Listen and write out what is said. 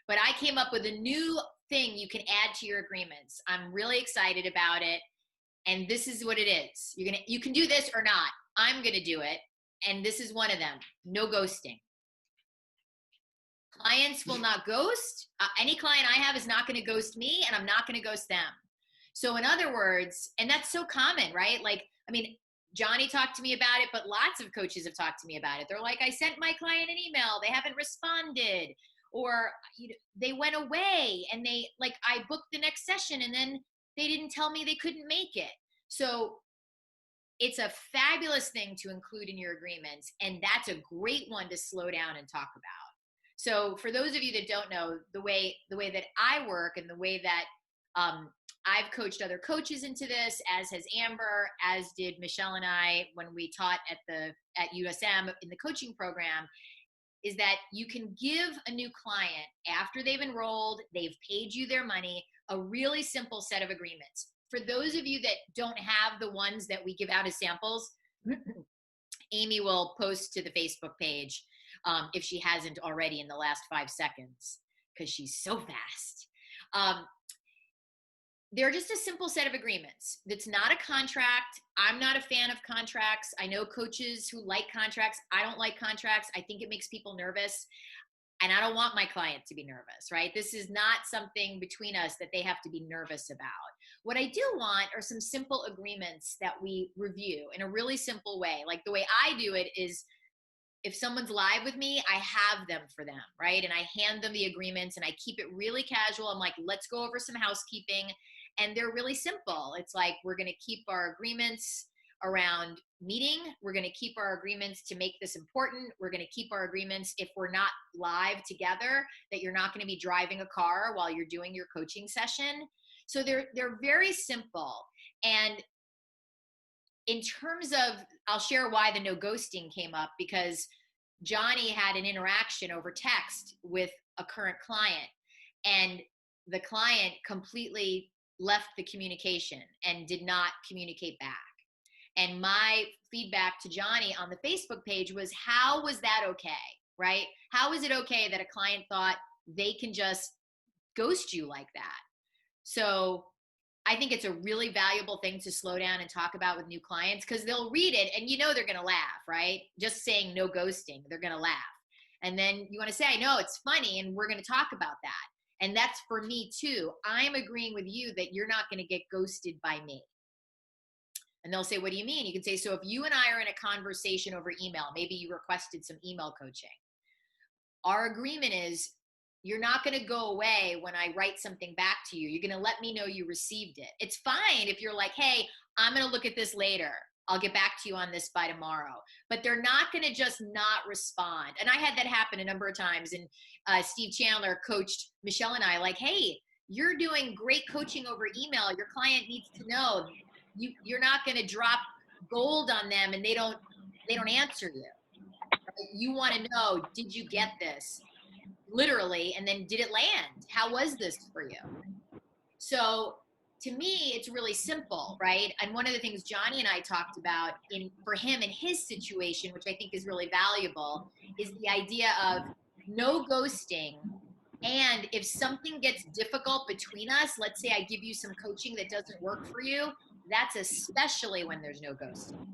But I came up with a new thing you can add to your agreements. I'm really excited about it. And this is what it is. You can do this or not. I'm going to do it. And this is one of them. No ghosting. Clients will not ghost. Any client I have is not going to ghost me, and I'm not going to ghost them. So in other words, and that's so common, right? Like, I mean, Johnny talked to me about it, but lots of coaches have talked to me about it. They're like, I sent my client an email. They haven't responded. Or they went away and I booked the next session and then they didn't tell me they couldn't make it. So it's a fabulous thing to include in your agreements. And that's a great one to slow down and talk about. So for those of you that don't know, the way that I work and the way that I've coached other coaches into this, as has Amber, as did Michelle and I when we taught at USM in the coaching program, is that you can give a new client, after they've enrolled, they've paid you their money, a really simple set of agreements. For those of you that don't have the ones that we give out as samples, Amy will post to the Facebook page if she hasn't already in the last 5 seconds, because she's so fast. They're just a simple set of agreements. It's not a contract. I'm not a fan of contracts. I know coaches who like contracts. I don't like contracts. I think it makes people nervous. And I don't want my client to be nervous, right? This is not something between us that they have to be nervous about. What I do want are some simple agreements that we review in a really simple way. Like the way I do it is, if someone's live with me, I have them for them, right? And I hand them the agreements and I keep it really casual. I'm like, let's go over some housekeeping. And they're really simple. It's like, we're going to keep our agreements around meeting. We're going to keep our agreements to make this important. We're going to keep our agreements if we're not live together, that you're not going to be driving a car while you're doing your coaching session. So they're very simple. And in terms of, I'll share why the no ghosting came up, because Johnny had an interaction over text with a current client, and the client completely left the communication and did not communicate back. And my feedback to Johnny on the Facebook page was, how was that okay, right? How is it okay that a client thought they can just ghost you like that? So I think it's a really valuable thing to slow down and talk about with new clients, because they'll read it and they're going to laugh, right? Just saying no ghosting, they're going to laugh. And then you want to say, I know it's funny, and we're going to talk about that. And that's for me too. I'm agreeing with you that you're not going to get ghosted by me. And they'll say, what do you mean? You can say, so if you and I are in a conversation over email, maybe you requested some email coaching. Our agreement is, you're not going to go away when I write something back to you. You're going to let me know you received it. It's fine if you're like, hey, I'm going to look at this later. I'll get back to you on this by tomorrow. But they're not going to just not respond. And I had that happen a number of times. And Steve Chandler coached Michelle and I, like, hey, you're doing great coaching over email. Your client needs to know you're not going to drop gold on them and they don't answer you. Right? You want to know, did you get this? Literally, and then did it land? How was this for you? So to me, it's really simple, right? And one of the things Johnny and I talked about for him in his situation, which I think is really valuable, is the idea of no ghosting. And if something gets difficult between us, let's say I give you some coaching that doesn't work for you, that's especially when there's no ghosting.